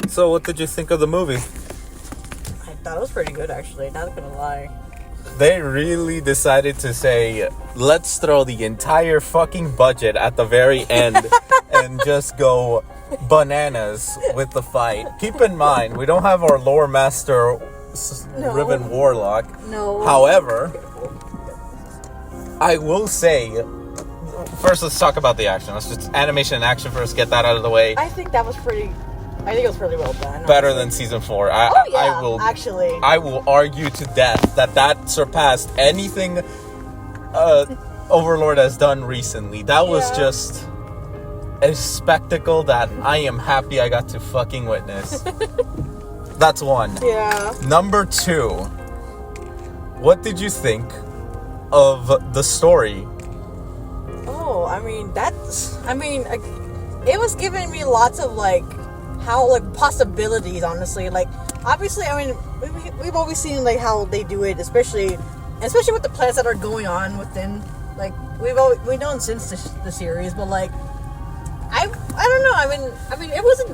So, what did you think of the movie? I thought it was pretty good, actually. Not gonna lie. They really decided to say, let's throw the entire fucking budget at the very end and just go bananas with the fight. Keep in mind, we don't have our lore master, Riven Warlock. No. However, I will say, first let's talk about the action. Let's just animation and action first, get that out of the way. I think it was pretty well done. Better than season 4. Actually. I will argue to death that surpassed anything Overlord has done recently. That was just a spectacle that I am happy I got to fucking witness. That's one. Yeah. Number 2. What did you think of the story? Oh, it was giving me lots of possibilities, honestly. Like, obviously, we've always seen how they do it, especially with the plans that are going on within. Like, we've known since the series, but I don't know.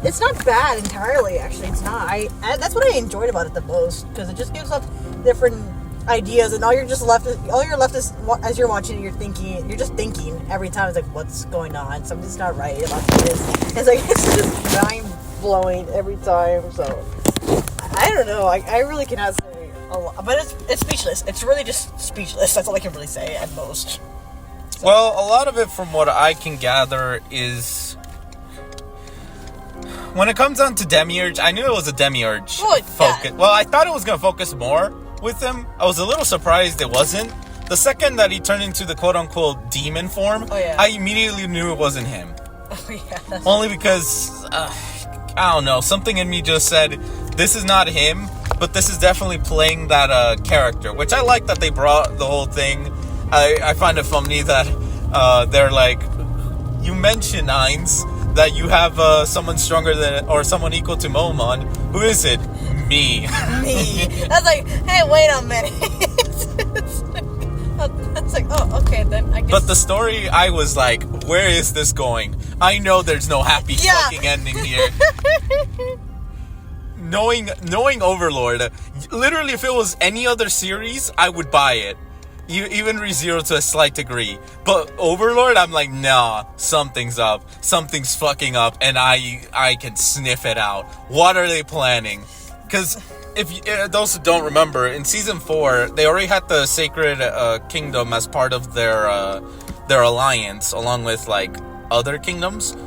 It's not bad entirely. Actually, it's not. That's what I enjoyed about it the most, because it just gives off different ideas, and all you're left is as you're watching it, you're just thinking every time. It's like, what's going on? Something's not right about this. It's just mind blowing every time. So I don't know. I really cannot say a lot, but it's speechless. It's really just speechless. That's all I can really say at most. So. Well, a lot of it, from what I can gather, is when it comes down to Demiurge, I knew it was a Demiurge focus. Yeah. Well, I thought it was going to focus more with him. I was a little surprised it wasn't. The second that he turned into the quote-unquote demon form, I immediately knew it wasn't him. Oh, yeah. Only because, I don't know, something in me just said, this is not him, but this is definitely playing that character, which I like that they brought the whole thing. I find it funny that they're like, you mentioned, Ainz, that you have someone stronger than, or someone equal to Momon. Who is it? Me. Me. That's like, hey, wait a minute. It's like, oh, okay, then I guess. But the story, I was like, where is this going? I know there's no happy fucking ending here. Knowing Overlord, literally, if it was any other series, I would buy it. Even ReZero to a slight degree. But Overlord, I'm like, nah, something's up. Something's fucking up, and I can sniff it out. What are they planning? Because if those who don't remember, in season 4, they already had the Sacred Kingdom as part of their alliance, along with other kingdoms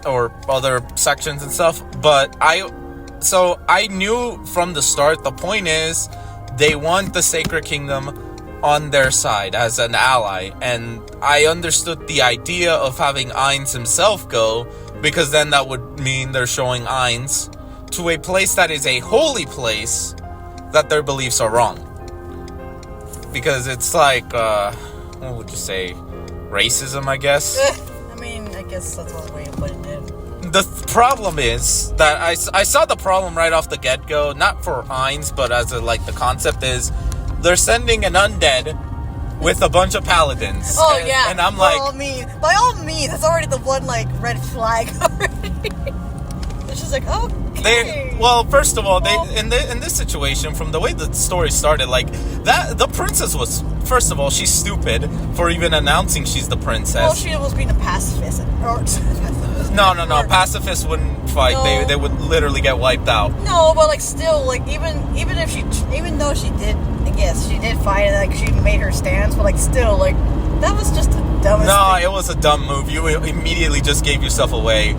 or other sections and stuff. But I knew from the start, the point is they want the Sacred Kingdom on their side as an ally, and I understood the idea of having Ainz himself go, because then that would mean they're showing Ainz to a place that is a holy place that their beliefs are wrong. Because it's like, what would you say, racism, I guess? I guess that's one way of putting it. The problem is that I saw the problem right off the get-go, not for Ainz, but as the concept is, they're sending an undead with a bunch of paladins. Oh, yeah. And I'm by all means, that's already the one, red flag already. It's just like, okay. First of all, in this situation, from the way the story started, the princess was, first of all, she's stupid for even announcing she's the princess. Well, she was being a pacifist. No. Pacifists wouldn't fight. No. They would literally get wiped out. No, but still, even though she did, I guess she did fight, and she made her stance, but still, that was just the dumbest thing. It was a dumb move. You immediately just gave yourself away.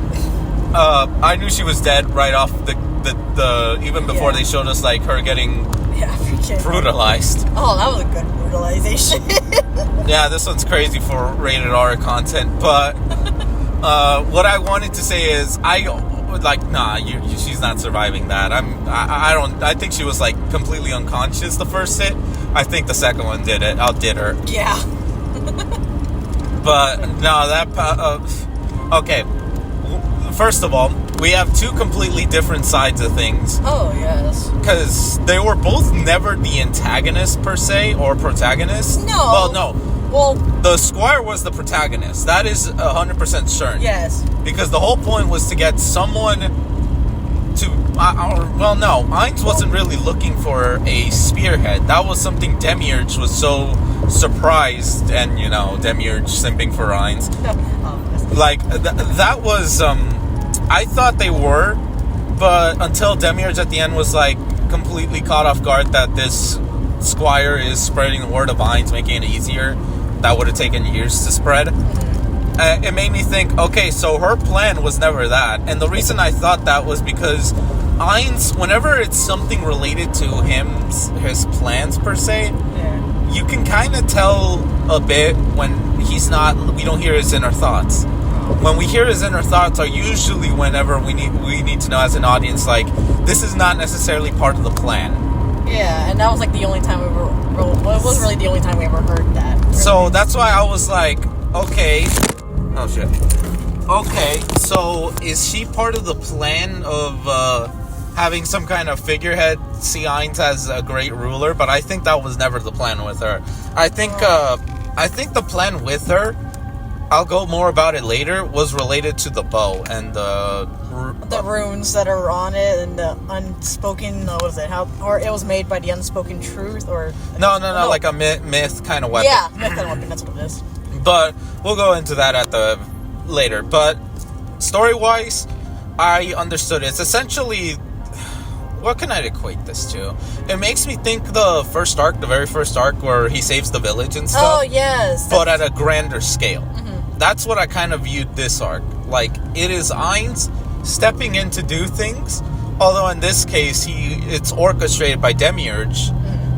I knew she was dead right off the even before they showed us her getting brutalized. Oh, that was a good brutalization. Yeah, this one's crazy for rated R content, but what I wanted to say is she's not surviving that. I think she was completely unconscious the first hit. I think the second one did it. Outdid her. Yeah. But no, okay. First of all, we have two completely different sides of things. Oh, yes. Because they were both never the antagonist, per se, or protagonist. No. Well, no. Well, the Squire was the protagonist. That is 100% certain. Yes. Because the whole point was to get someone to, no, Ainz wasn't really looking for a spearhead. That was something Demiurge was so surprised, and Demiurge simping for Ainz. Like that was, I thought they were, but until Demiurge at the end was like completely caught off guard that this squire is spreading the word of Ainz, making it easier. That would have taken years to spread. It made me think, okay, so her plan was never that. And the reason I thought that was because Ainz, whenever it's something related to his plans per se, you can kind of tell a bit when we don't hear his inner thoughts. When we hear his inner thoughts are usually whenever we need to know as an audience, like, this is not necessarily part of the plan. Yeah, and that was like the only time it was really the only time we ever heard that. Really. So that's why I was like, okay. Oh shit. Okay, so is she part of the plan of having some kind of figurehead, see Ainz as a great ruler? But I think that was never the plan with her. I think the plan with her, I'll go more about it later, was related to the bow and the runes that are on it and the unspoken, what was it? Or it was made by the unspoken truth, or no, like a myth kind of weapon. Yeah, myth kind of weapon. That's what it is. But we'll go into that later. But story-wise, I understood it. It's essentially, what can I equate this to? It makes me think the very first arc where he saves the village and stuff. Oh, yes. But at a grander scale. Mm-hmm. That's what I kind of viewed this arc. Like, it is Ainz stepping in to do things, although in this case, it's orchestrated by Demiurge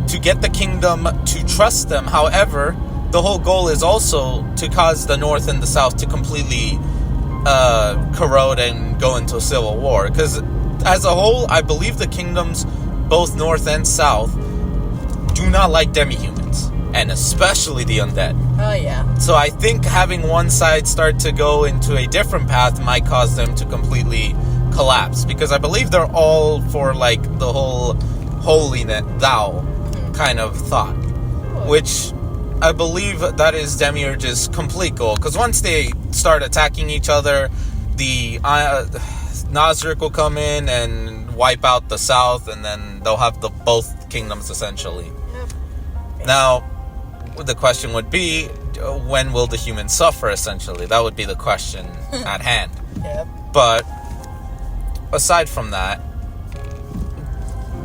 to get the kingdom to trust them. However, the whole goal is also to cause the North and the South to completely corrode and go into a civil war. Because as a whole, I believe the kingdoms, both North and South, do not like demi-humans. And especially the undead. Oh, yeah. So I think having one side start to go into a different path might cause them to completely collapse. Because I believe they're all for, like, the whole holiness, thou kind of thought. Which I believe that is Demiurge's complete goal. Because once they start attacking each other, the Nasric will come in and wipe out the South, and then they'll have both kingdoms, essentially. Yep. Now, the question would be, when will the humans suffer, essentially? That would be the question at hand. Yep. But aside from that,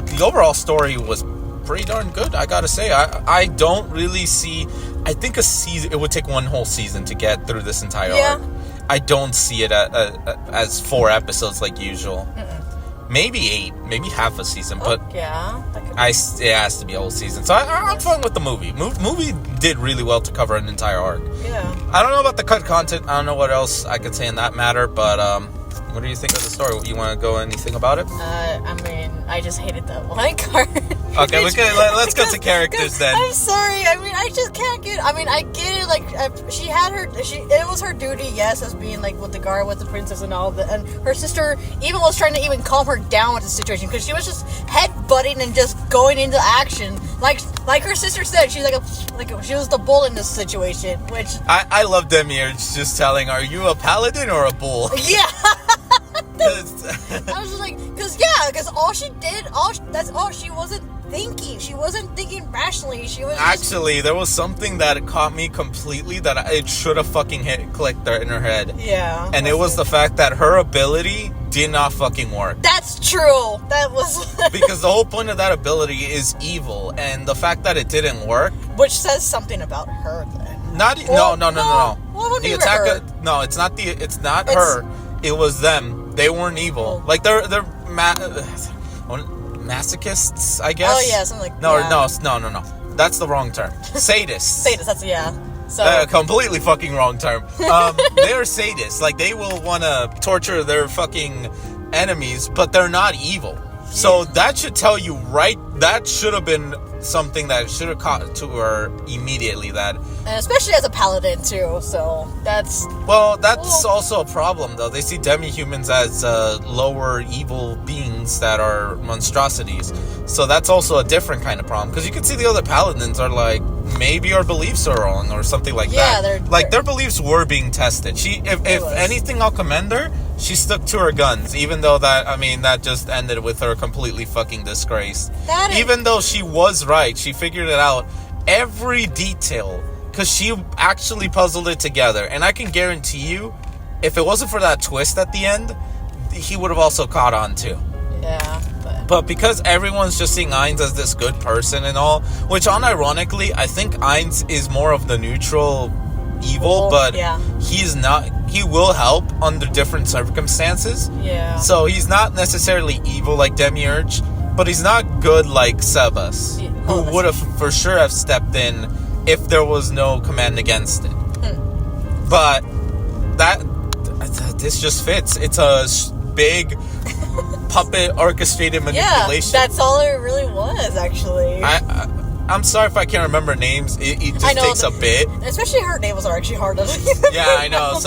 the overall story was pretty darn good, I gotta say. I don't really see... I think it would take one whole season to get through this entire arc. I don't see it as 4 episodes like usual. Maybe 8, maybe half a season, but yeah, it has to be a whole season. So I'm fine with the movie. Movie did really well to cover an entire arc. Yeah. I don't know about the cut content. I don't know what else I could say in that matter, but what do you think of the story? You want to go anything about it? I mean, I just hated that line card. Okay, let's go to characters then. I'm sorry. I mean, I just can't get... I mean, I get it. Like, it was her duty, yes, as being, like, with the guard, with the princess and all that. And her sister even was trying to even calm her down with the situation, because she was just headbutting and just going into action. Like her sister said, she's like she was the bull in this situation, which... I love Demiurge just telling, are you a paladin or a bull? Yeah! I was just like, because all she did, that's all she wasn't thinking. She wasn't thinking rationally. She was actually, there was something that caught me completely that it should have fucking clicked in her head. Yeah. And it was the fact that her ability did not fucking work. That's true. That was... Because the whole point of that ability is evil, and the fact that it didn't work... Which says something about her, then. No. What the attack... No, it's not her. It was them. They weren't evil. Like, they're masochists, I guess? Oh, yeah, something like that. No. That's the wrong term. Sadists. Sadists, that's, yeah. So completely fucking wrong term. They're sadists. Like, they will want to torture their fucking enemies, but they're not evil. So that should tell you that should have been something that should have caught to her immediately. And especially as a paladin too. So that's also a problem, though. They see demi-humans as lower evil beings that are monstrosities. So that's also a different kind of problem, because you can see the other paladins are like, maybe our beliefs are wrong or something like that. Yeah, their beliefs were being tested. If anything, I'll commend her. she stuck to her guns, even though that just ended with her completely fucking disgraced. Even though she was right, she figured it out, every detail, because she actually puzzled it together. And I can guarantee you, if it wasn't for that twist at the end, he would have also caught on too. Yeah. But because everyone's just seeing Ainz as this good person and all, which unironically, I think Ainz is more of the neutral evil, but he's not. He will help under different circumstances. Yeah. So he's not necessarily evil like Demiurge, but he's not good like Sebas, who would have for sure have stepped in if there was no command against it. But this just fits. It's a big puppet orchestrated manipulation. Yeah, that's all it really was, actually. I'm sorry if I can't remember names. It just takes a bit. Especially her names are actually hard to Yeah, I know.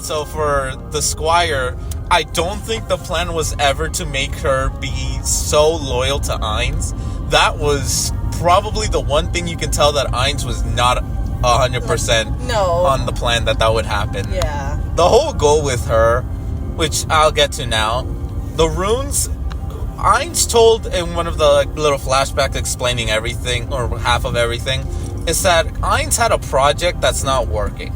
So for the Squire, I don't think the plan was ever to make her be so loyal to Ainz. That was probably the one thing you can tell that Ainz was not 100% on the plan that would happen. Yeah. The whole goal with her, which I'll get to now, the runes, Ainz told in one of the little flashbacks explaining everything, or half of everything, is that Ainz had a project that's not working.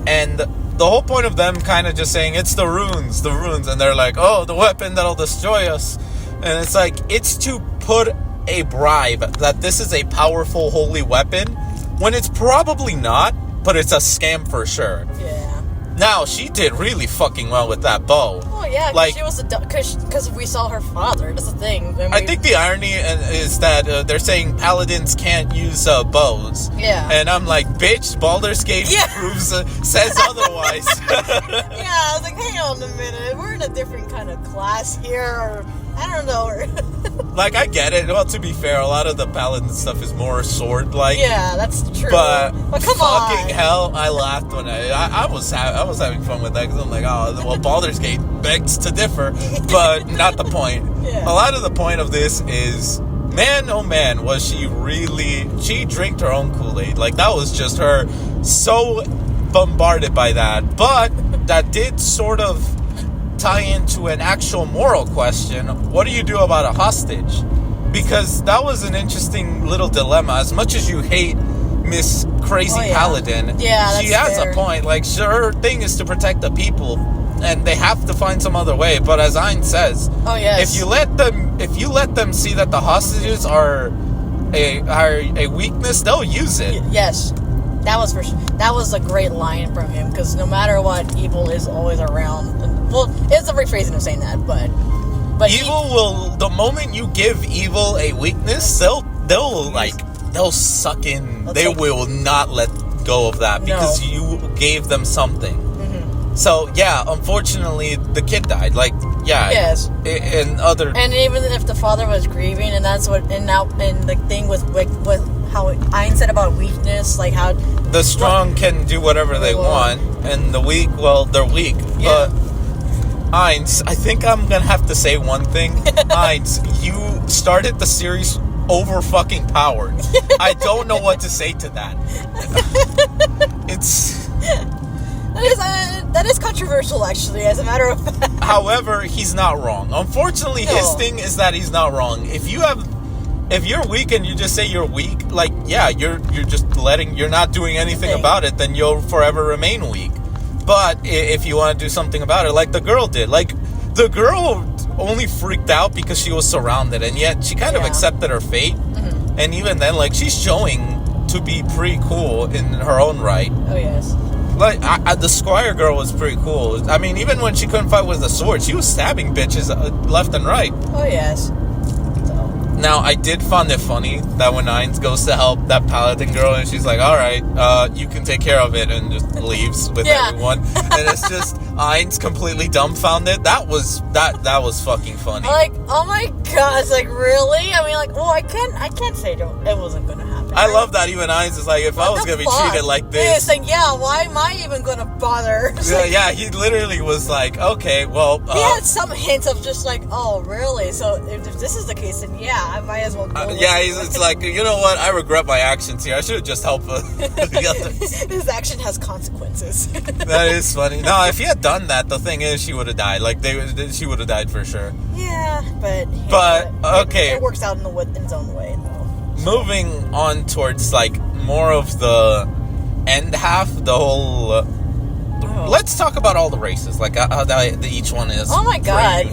And the whole point of them kind of just saying, it's the runes, and they're like, oh, the weapon that'll destroy us. And it's like, it's to put a bribe that this is a powerful holy weapon, when it's probably not, but it's a scam for sure. Yeah. Now, she did really fucking well with that bow. Oh, yeah, like, she was because we saw her father. That's the thing. I think the irony is that they're saying paladins can't use bows. Yeah. And I'm like, bitch, Baldur's Gate proves, says otherwise. Yeah, I was like, hang on a minute. We're in a different kind of class here. Or, I don't know. Like, I get it. Well, to be fair, a lot of the paladin stuff is more sword-like. Yeah, that's true. But come on. Fucking hell, I laughed when I was having fun with that, because I'm like, oh, well, Baldur's Gate begs to differ, but not the point. Yeah. A lot of the point of this is, man, oh man, was she drank her own Kool-Aid. Like, that was just her so bombarded by that. But that did sort of tie into an actual moral question. What do you do about a hostage? Because that was an interesting little dilemma. As much as you hate Miss Crazy Paladin, she has a point. Like, her thing is to protect the people, and they have to find some other way. But as Ainz says, if you let them see that the hostages are a weakness, they'll use it. Yes. That was that was a great line from him, because no matter what, evil is always around. Well, it's a rephrasing of saying that, but evil will. The moment you give evil a weakness, they'll suck in. They will not let go of that because you gave them something. Mm-hmm. So yeah, unfortunately, the kid died. Like yes, and even if the father was grieving, and that's what and the thing with how Ainz said about weakness, like how the strong can do whatever they want, and the weak, well, they're weak. Yeah. But Ainz, I think I'm gonna have to say one thing. Ainz, you started the series over fucking powered. I don't know what to say to that. It's that is controversial, actually, as a matter of fact. However, he's not wrong. Unfortunately, his thing is that he's not wrong. If you're weak and you just say you're weak, like, yeah, you're not doing anything about it, then you'll forever remain weak. But if you want to do something about it, like the girl did, like, the girl only freaked out because she was surrounded, and yet she kind of accepted her fate. Mm-hmm. And even then, like, she's showing to be pretty cool in her own right. Oh, yes. Like, the Squire girl was pretty cool. I mean, even when she couldn't fight with a sword, she was stabbing bitches left and right. Oh, yes. Now, I did find it funny that when Ainz goes to help that paladin girl, and she's like, all right, you can take care of it, and just leaves with everyone. And it's just Ainz completely dumbfounded. That was fucking funny. Like, oh my gosh, like, really? I mean, like, well, I can't say it wasn't going to happen. I love that even Ainz is like, if I was gonna be treated like this, like, yeah, why am I even gonna bother? Yeah, he literally was like, okay, well, he had some hints of just like, oh, really? So if this is the case, then yeah, I might as well go. It's like, you know what? I regret my actions here. I should have just helped the others. His action has consequences. That is funny. No, if he had done that, the thing is, she would have died. Like she would have died for sure. Yeah, but okay, it works out in its own way, though. Moving on towards like more of the end half, the whole. Let's talk about all the races, like how each one is. Oh my god!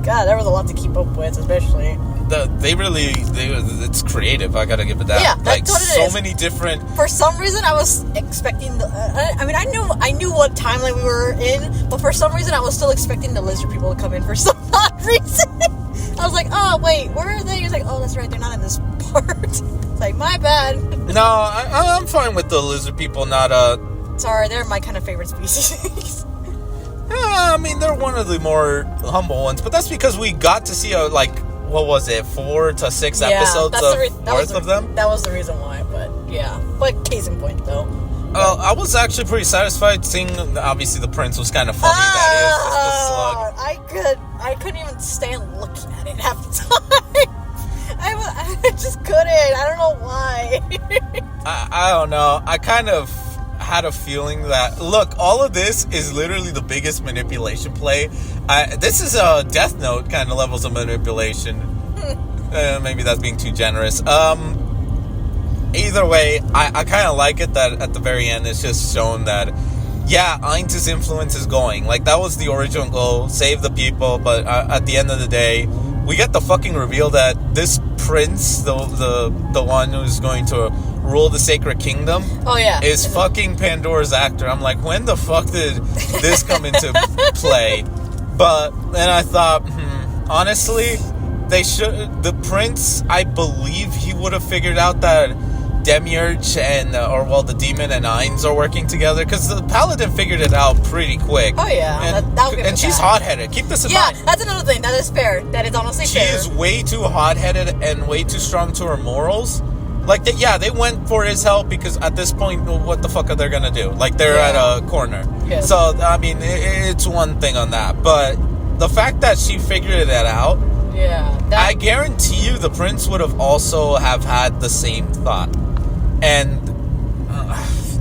God, there was a lot to keep up with, especially. It's creative. I gotta give it that. Yeah, that's what it is. So many different. For some reason, I was expecting I knew what timeline we were in, but for some reason, I was still expecting the lizard people to come in for some odd reason. I was like, oh wait, where are they? He's like, oh, that's right, they're not in this part. It's like, my bad. No, I'm fine with the lizard people. Not Sorry, they're my kind of favorite species. I mean, they're one of the more humble ones, but that's because we got to see what was it, 4 to 6 episodes of them? That was the reason why, but yeah. But case in point, though. I was actually pretty satisfied seeing, obviously, the prince was kind of funny. That is, just the slug. I couldn't even stand looking at it half the time. I just couldn't. I don't know why. I don't know. I kind of had a feeling that, look, all of this is literally the biggest manipulation play. This is a Death Note kind of levels of manipulation. Maybe that's being too generous. Either way, I kind of like it that at the very end it's just shown that, yeah, Ainz's influence is going. Like, that was the original goal, save the people, but at the end of the day, we get the fucking reveal that this prince, the one who's going to rule the Sacred Kingdom, is fucking Pandora's actor. I'm like, when the fuck did this come into play? But then I thought, honestly, the prince, I believe he would have figured out that Demiurge and the demon and Ainz are working together, because the paladin figured it out pretty quick. Oh yeah, and she's hot-headed. Keep this in mind. Yeah, that's another thing. That is fair. That is honestly fair. She is way too hot-headed and way too strong to her morals. Like, they went for his help because at this point, what the fuck are they gonna do? Like, they're at a corner. Yeah. So I mean, it's one thing on that, but the fact that she figured it out. Yeah. I guarantee you, the prince would have also had the same thought. And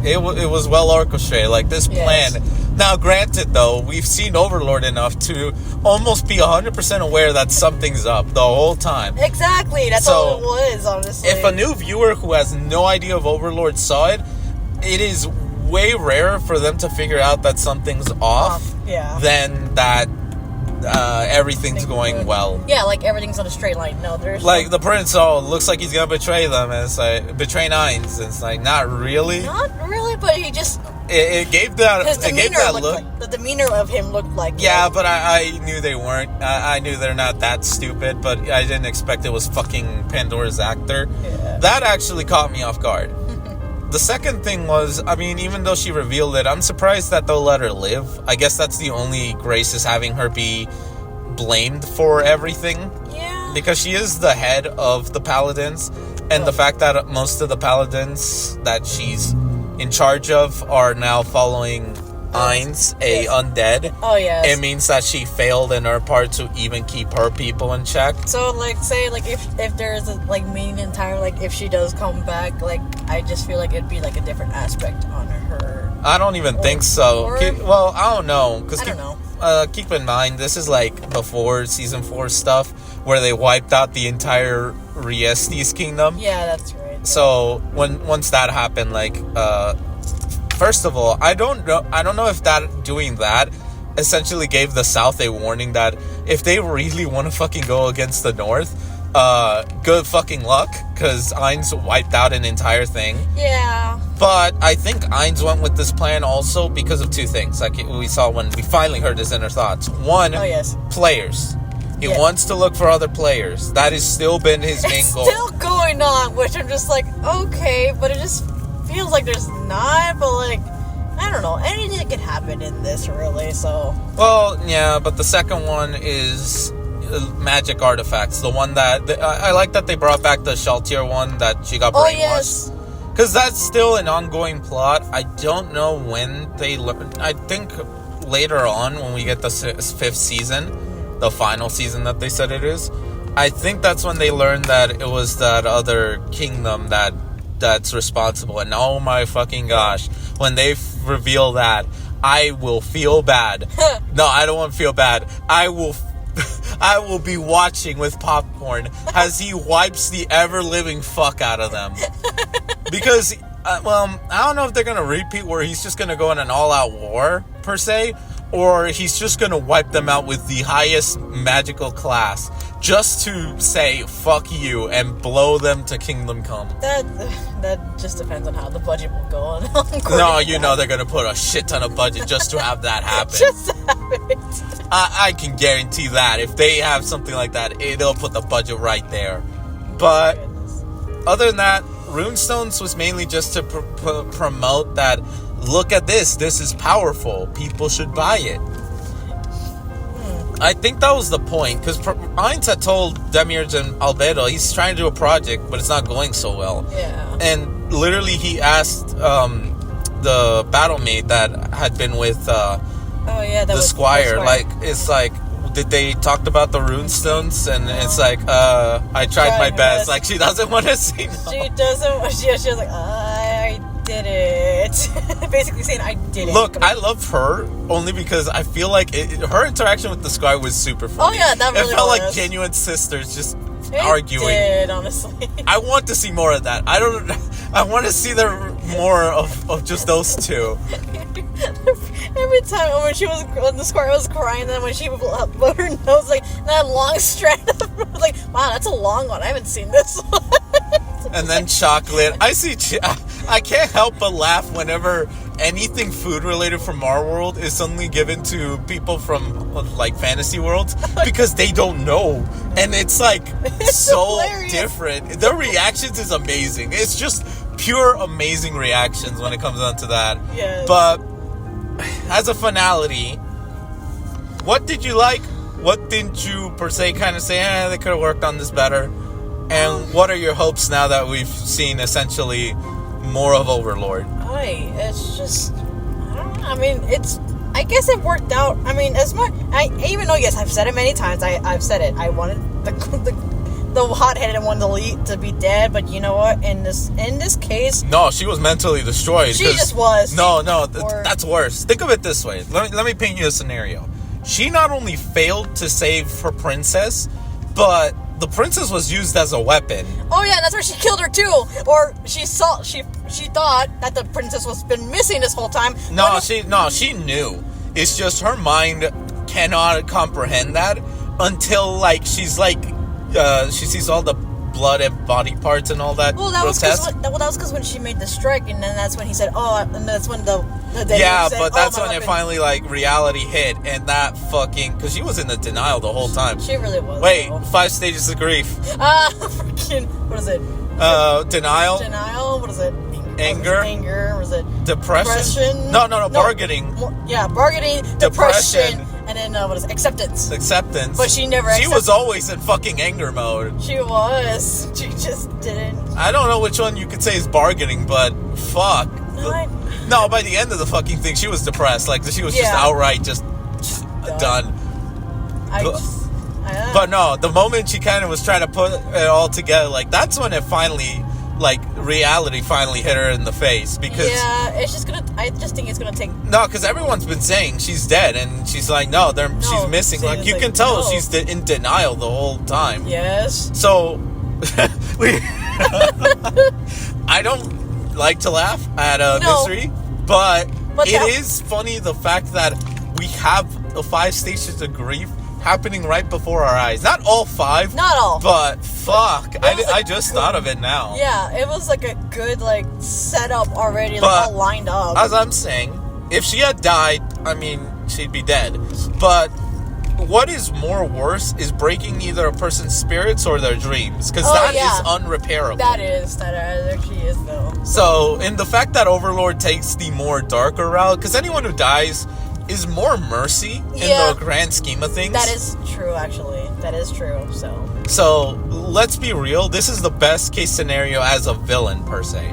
it was well orchestrated, like this plan. Now, granted, though, we've seen Overlord enough to almost be 100% aware that something's up the whole time. Exactly, that's all it was, honestly. If a new viewer who has no idea of Overlord saw it, it is way rarer for them to figure out that something's off than that everything's going well. Yeah, like everything's on a straight line. No, there's like the prince. Looks like he's gonna betray them, and it's like betraying Ainz. It's like not really, but he just it gave that look. The demeanor of him looked like. Yeah, but I knew they weren't. I knew they're not that stupid, but I didn't expect it was fucking Pandora's actor. Yeah. That actually caught me off guard. The second thing was, I mean, even though she revealed it, I'm surprised that they'll let her live. I guess that's the only grace, is having her be blamed for everything. Yeah. Because she is the head of the paladins, and the fact that most of the paladins that she's in charge of are now following Ainz, a undead. Oh, yeah. It means that she failed in her part to even keep her people in check. So, like, say, like, if there's a, like, main entire, like, if she does come back, like, I just feel like it'd be, like, a different aspect on her. I don't even think so. Well, I don't know. I don't know. Keep in mind, this is, like, before Season 4 stuff, where they wiped out the entire Riestes kingdom. Yeah, that's right. So, once that happened, like, first of all, I don't know if doing that essentially gave the South a warning that if they really want to fucking go against the North, good fucking luck, because Ainz wiped out an entire thing. Yeah. But I think Ainz went with this plan also because of two things. Like we saw when we finally heard his inner thoughts. One, players. He wants to look for other players. That has still been his main goal. It's still going on, which I'm just like, okay, but it just feels like there's not, but like, I don't know, anything could happen in this, really, so. Well, yeah, but the second one is magic artifacts. The one that I like that they brought back the Shaltir one that she got brainwashed. Oh yes. Because that's still an ongoing plot. I don't know when they learn. I think later on when we get the 5th season, the final season that they said it is, I think that's when they learned that it was that other kingdom that's responsible. And oh my fucking gosh, when they reveal that, I will feel bad. No, I don't want to feel bad. I will be watching with popcorn as he wipes the ever-living fuck out of them. Because, I don't know if they're going to repeat where he's just going to go in an all-out war, per se, or he's just going to wipe them out with the highest magical class, just to say, fuck you, and blow them to Kingdom Come. That just depends on how the budget will go on. No, you know they're going to put a shit ton of budget just to have that happen. Just to have it. I can guarantee that. If they have something like that, it'll put the budget right there. But other than that, Runestones was mainly just to promote that, look at this is powerful, people should buy it. I think that was the point, because Ainz had told Demiurge and Albedo he's trying to do a project, but it's not going so well. Yeah. And literally he asked the battlemate that had been with the Squire, like, it's like, did they talk about the Runestones? And it's like, I tried my best. Like, she doesn't want to see. No. She doesn't. She was like, I did it. Basically saying, I did it. Look, I love her only because I feel like her interaction with the Squire was super funny. Oh yeah, that really It felt was. like genuine sisters just It arguing. did, honestly. I want to see more of that. I want to see more of just those two. Every time when the Squire was crying, then when she blew her nose, like that long strand of, I was like, wow, that's a long one. I haven't seen this one. And then chocolate. I can't help but laugh whenever anything food related from our world is suddenly given to people from like fantasy worlds, because they don't know, and it's like so hilarious. different. Their reactions is amazing. It's just pure amazing reactions when it comes down to that. Yes. But as a finality, what did you like? What didn't you per se kind of say, they could have worked on this better? And what are your hopes now that we've seen essentially more of Overlord? It's just, I don't know. I mean, I guess it worked out. I mean, as much, even though, yes, I've said it many times, I've said it. I wanted the hot-headed one to be dead, but you know what? In this case, no, she was mentally destroyed. She just was. No, that's worse. Think of it this way. Let me paint you a scenario. She not only failed to save her princess, but the princess was used as a weapon. Oh yeah, that's where she killed her too. Or she thought that the princess was been missing this whole time. She knew. It's just her mind cannot comprehend that until like she's like she sees all the blood and body parts and all that. Well, that was because when she made the strike, and then that's when he said, and that's when the yeah, said, but that's when weapon. it finally like reality hit, and that fucking, because she was in the denial the whole time. She really was. Wait, though. 5 stages of grief. Freaking, what is it? Denial. Denial. What is it? Anger. Anger. Was it Depression? No. Bargaining. Bargaining. Depression. And then what is it? Acceptance. But she never. She was always in fucking anger mode. She was. She just didn't. I don't know which one you could say is bargaining, but fuck. No, by the end of the fucking thing, she was depressed. Like, she was just outright just done. But no, the moment she kind of was trying to put it all together, like, that's when it finally, like, reality finally hit her in the face. Because I just think it's gonna take. No, because everyone's been saying she's dead, and she's like, she's missing. Like, you can tell she's in denial the whole time. Yes. So, I don't like to laugh at misery, but it is funny the fact that we have the 5 stages of grief happening right before our eyes. Not all 5. Not all. But fuck, I just thought of it now. Yeah, it was like a good setup already, all lined up. As I'm saying, if she had died, I mean, she'd be dead. But what is more worse is breaking either a person's spirits or their dreams, because that is unrepairable. That actually is though. So, in the fact that Overlord takes the more darker route, because anyone who dies is more mercy in the grand scheme of things. That is true, actually. That is true, So, let's be real. This is the best case scenario as a villain, per se.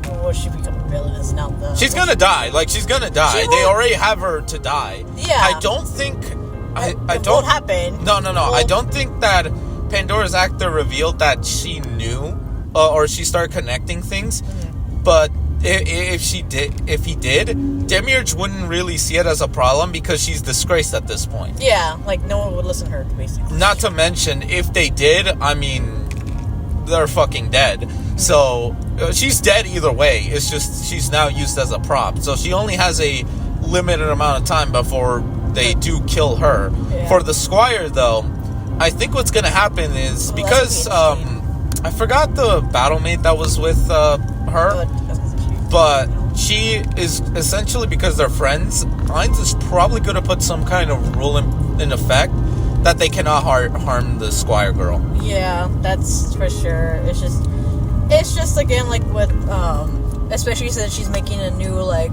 Well, she become a villain is not the... She's gonna die. Like, she's gonna die. They already have her to die. Yeah. I don't think... I don't... won't happen. No. Well, I don't think that Pandora's actor revealed that she knew, or she started connecting things. Mm-hmm. But if he did, Demiurge wouldn't really see it as a problem because she's disgraced at this point. Yeah, like, no one would listen to her, basically. Not to mention, if they did, I mean, they're fucking dead. So, she's dead either way. It's just, she's now used as a prop. So, she only has a limited amount of time before they do kill her. Yeah. For the Squire, though, I think what's going to happen is, because, I forgot the battlemate that was with her, but she is essentially, because they're friends, Ainz is probably going to put some kind of rule in effect that they cannot harm the Squire girl. Yeah, that's for sure. It's just again, like, with, especially since she's making a new, like,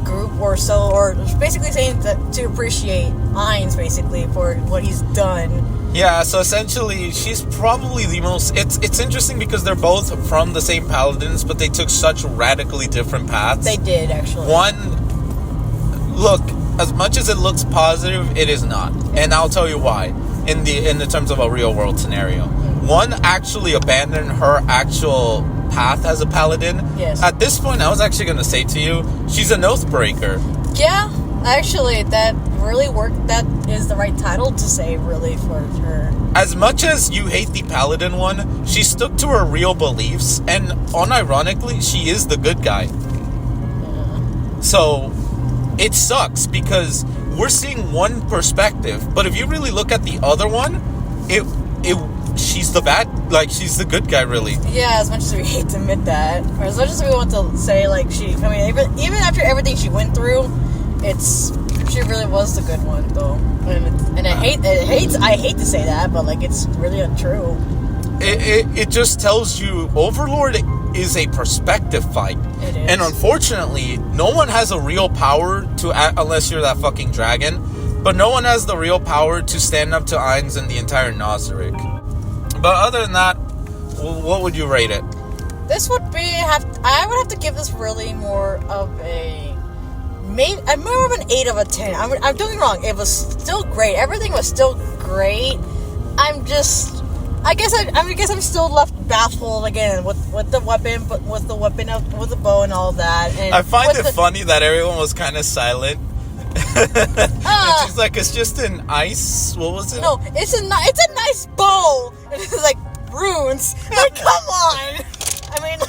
group or so, or basically saying that to appreciate Ainz, basically, for what he's done. Yeah, so essentially, she's probably the most... It's interesting because they're both from the same paladins, but they took such radically different paths. They did, actually. One... Look, as much as it looks positive, it is not. And I'll tell you why, in the terms of a real-world scenario. One actually abandoned her actual path as a paladin. Yes. At this point, I was actually going to say to you, she's an oathbreaker. Yeah, actually, that really worked. That is the right title to say, really, for her. As much as you hate the paladin one, she stuck to her real beliefs, and unironically, she is the good guy. Yeah. So, it sucks, because we're seeing one perspective, but if you really look at the other one, she's the she's the good guy, really. Yeah, as much as we hate to admit that, or as much as we want to say, like, even after everything she went through, she really was the good one, though. And I hate to say that, but, like, it's really untrue. It just tells you Overlord is a perspective fight. It is. And unfortunately, no one has a real power unless you're that fucking dragon, but no one has the real power to stand up to Ainz and the entire Nazarick. But other than that, what would you rate it? This would be... I would have to give this really more of more of an 8 of a 10. I'm don't get me wrong. It was still great. Everything was still great. I'm just... I guess I'm still left baffled again with the weapon, but with the bow and all that. And I find it funny that everyone was kind of silent. And she's like, it's just an ice. What was it? No, it's a nice bow. And it's like runes. Like, come on. I mean,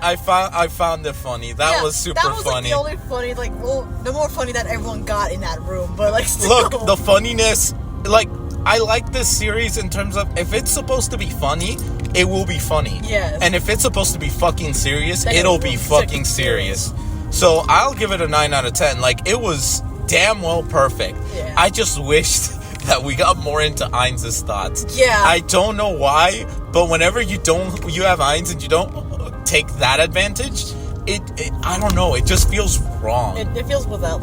I found it funny. That was super funny. That was like the only funny, like, well, the more funny that everyone got in that room. But like, still. Look, the funniness, like, I like this series in terms of, if it's supposed to be funny, it will be funny. Yes. And if it's supposed to be fucking serious, it'll be fucking serious. So I'll give it a 9 out of 10. Like, it was damn well perfect. Yeah. I just wished that we got more into Ainz's thoughts. Yeah. I don't know why, but whenever you have Ainz and you don't take that advantage, it I don't know, it just feels wrong. It feels without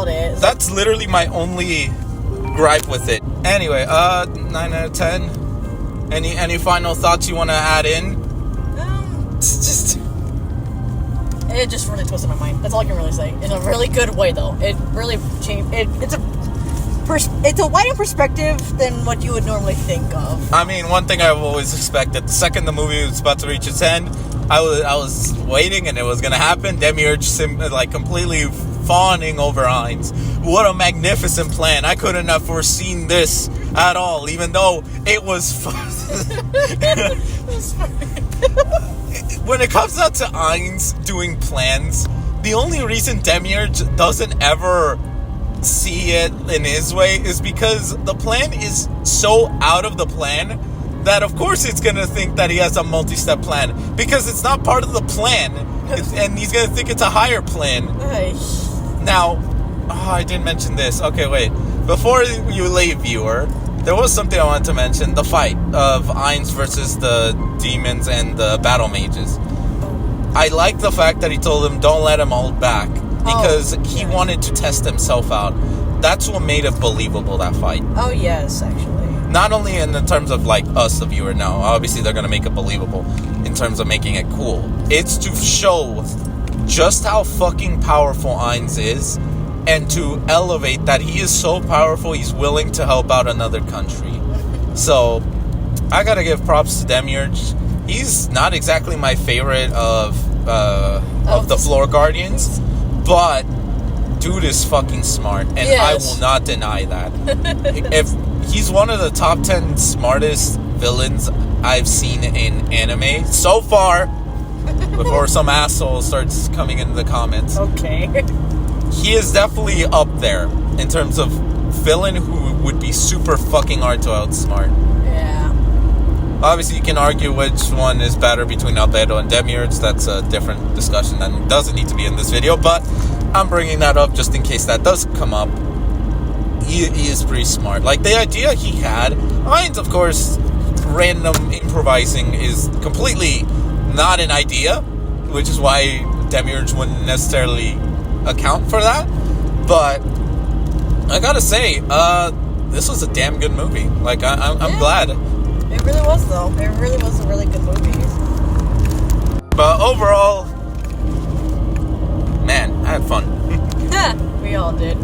it. That's literally my only gripe with it. Anyway, 9 out of 10. Any final thoughts you want to add in? It just really twisted my mind. That's all I can really say. In a really good way, though. It really changed. It's a wider perspective than what you would normally think of. I mean, one thing I've always expected: the second the movie was about to reach its end, I was waiting, and it was gonna happen. Demiurge completely fawning over Ainz. What a magnificent plan! I couldn't have foreseen this at all, even though it was when it comes out to Ainz doing plans, the only reason Demiurge doesn't ever see it in his way is because the plan is so out of the plan that of course it's gonna think that he has a multi-step plan, because it's not part of the plan, and he's gonna think it's a higher plan. Now, I didn't mention this. Okay, wait. Before you leave, viewer, there was something I wanted to mention. The fight of Ainz versus the demons and the battle mages. I like the fact that he told them, don't let him hold back. because he wanted to test himself out. That's what made it believable, that fight. Oh, yes, actually. Not only in the terms of, like, us, the viewer, now. Obviously, they're going to make it believable in terms of making it cool. It's to show just how fucking powerful Ainz is, and to elevate that he is so powerful, he's willing to help out another country. So, I gotta give props to Demiurge. He's not exactly my favorite of the Floor Guardians, but dude is fucking smart, and I will not deny that. If he's one of the top 10 smartest villains I've seen in anime so far, before some asshole starts coming in the comments. Okay. He is definitely up there in terms of villain who would be super fucking hard to outsmart. Yeah. Obviously, you can argue which one is better between Albedo and Demiurge. That's a different discussion and doesn't need to be in this video, but I'm bringing that up just in case that does come up. He is pretty smart. Like, the idea he had, Ainz, of course, random improvising is completely not an idea, which is why Demiurge wouldn't necessarily account for that. But I gotta say, this was a damn good movie. Like, I'm glad. It really was, though. It really was a really good movie. But overall, man, I had fun. We all did.